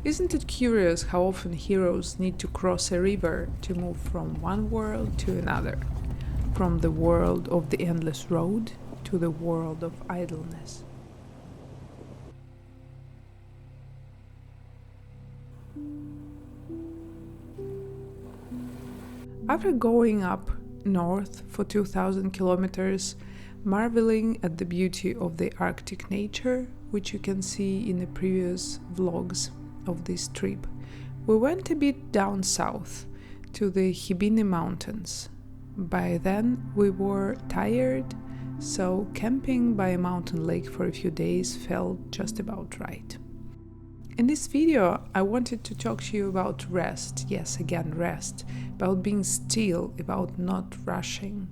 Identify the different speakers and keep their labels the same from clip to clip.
Speaker 1: Isn't it curious how often heroes need to cross a river to move from one world to another? From the world of the endless road to the world of idleness. After going up north for 2000 kilometers, marveling at the beauty of the Arctic nature, which you can see in the previous vlogs of this trip, we went a bit down south to the Hibini Mountains. By then we were tired, so camping by a mountain lake for a few days felt just about right. In this video, I wanted to talk to you about rest, yes, again, rest, about being still, about not rushing.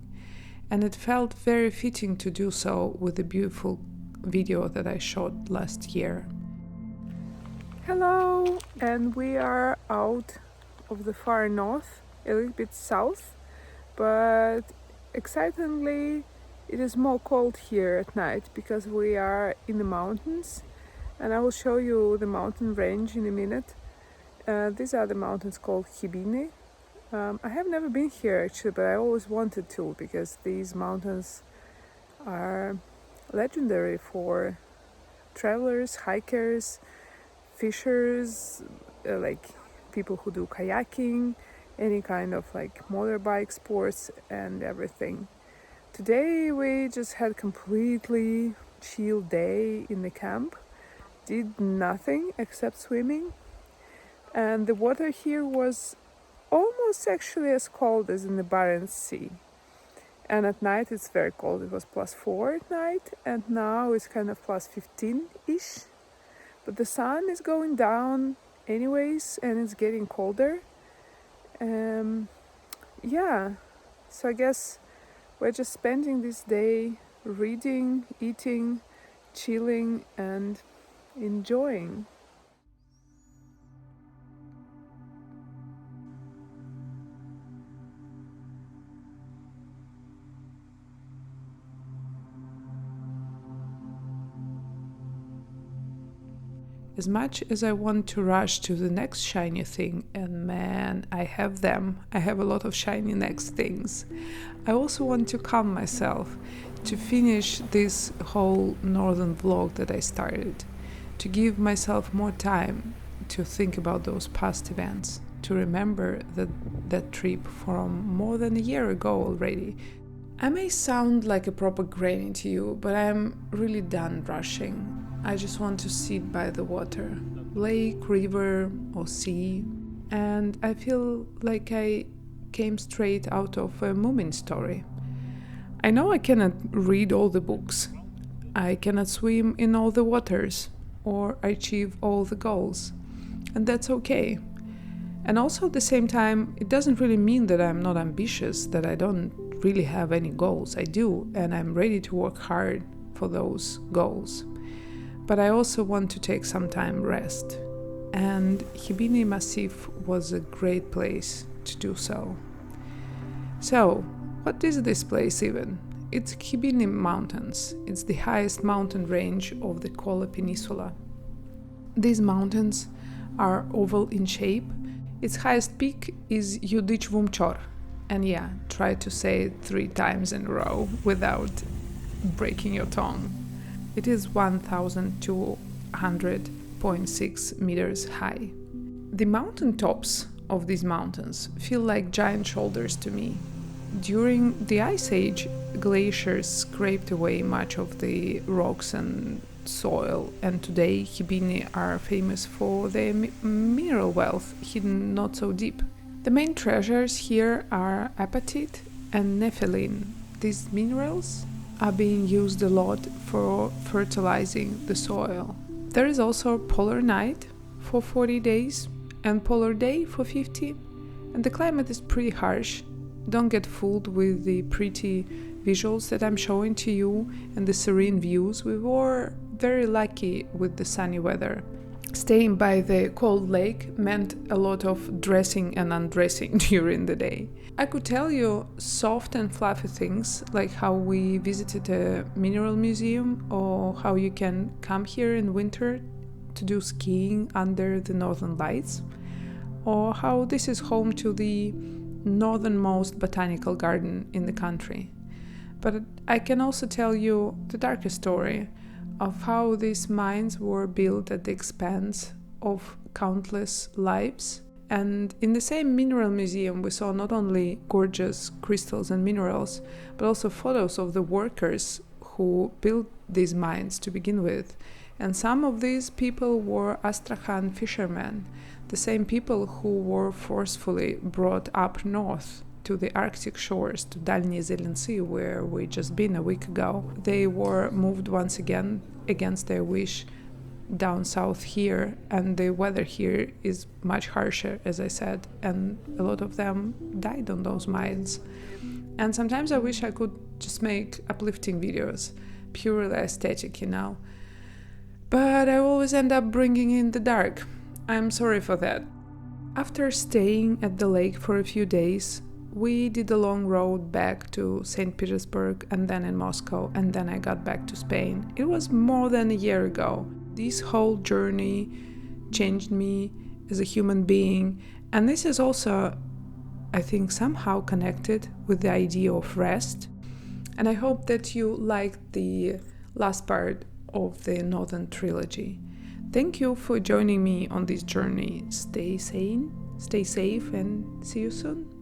Speaker 1: And it felt very fitting to do so with the beautiful video that I shot last year. Hello, and we are out of the far north, a little bit south, but excitingly, it is more cold here at night because we are in the mountains. And I will show you the mountain range in a minute. These are the mountains called Hibini. I have never been here actually, but I always wanted to because these mountains are legendary for travelers, hikers, fishers, like people who do kayaking, any kind of like motorbike sports and everything. Today we just had completely chill day in the camp. Did nothing except swimming, and the water here was almost actually as cold as in the Barents Sea. And at night it's very cold. It was +4 at night, and now it's kind of +15-ish. But the sun is going down anyways, and it's getting colder. Yeah, so I guess we're just spending this day reading, eating, chilling, and enjoying. As much as I want to rush to the next shiny thing, and man, I have them, I have a lot of shiny next things, I also want to calm myself, to finish this whole northern vlog that I started, to give myself more time to think about those past events, to remember that trip from more than a year ago already. I may sound like a proper granny to you, but I'm really done rushing. I just want to sit by the water, lake, river, or sea, and I feel like I came straight out of a Moomin story. I know I cannot read all the books, I cannot swim in all the waters, or achieve all the goals, and that's okay. And also at the same time, it doesn't really mean that I'm not ambitious, that I don't really have any goals. I do, and I'm ready to work hard for those goals. But I also want to take some time rest, and Hibini Massif was a great place to do so. So, what is this place even? It's Hibini Mountains. It's the highest mountain range of the Kola Peninsula. These mountains are oval in shape. Its highest peak is Yudich Vumchor. And yeah, try to say it 3 times in a row without breaking your tongue. It is 1,200.6 meters high. The mountain tops of these mountains feel like giant shoulders to me. During the Ice Age, glaciers scraped away much of the rocks and soil, and today Hibini are famous for their mineral wealth hidden not so deep. The main treasures here are apatite and nepheline. These minerals are being used a lot for fertilizing the soil. There is also polar night for 40 days and polar day for 50, and the climate is pretty harsh. Don't get fooled with the pretty visuals that I'm showing to you and the serene views. We were very lucky with the sunny weather. Staying by the cold lake meant a lot of dressing and undressing during the day. I could tell you soft and fluffy things, like how we visited a mineral museum, or how you can come here in winter to do skiing under the northern lights, or how this is home to the northernmost botanical garden in the country. But I can also tell you the darker story of how these mines were built at the expense of countless lives. And in the same mineral museum, we saw not only gorgeous crystals and minerals, but also photos of the workers who built these mines to begin with. And some of these people were Astrakhan fishermen, the same people who were forcefully brought up north to the Arctic shores, to Дальний Зелен Sea, where we just been a week ago. They were moved once again, against their wish, down south here, and the weather here is much harsher, as I said, and a lot of them died on those mines. And sometimes I wish I could just make uplifting videos, purely aesthetic, But I always end up bringing in the dark. I'm sorry for that. After staying at the lake for a few days, we did a long road back to St. Petersburg and then in Moscow, and then I got back to Spain. It was more than a year ago. This whole journey changed me as a human being, and this is also, I think, somehow connected with the idea of rest. And I hope that you liked the last part of the Northern Trilogy. Thank you for joining me on this journey. Stay sane, stay safe, and see you soon.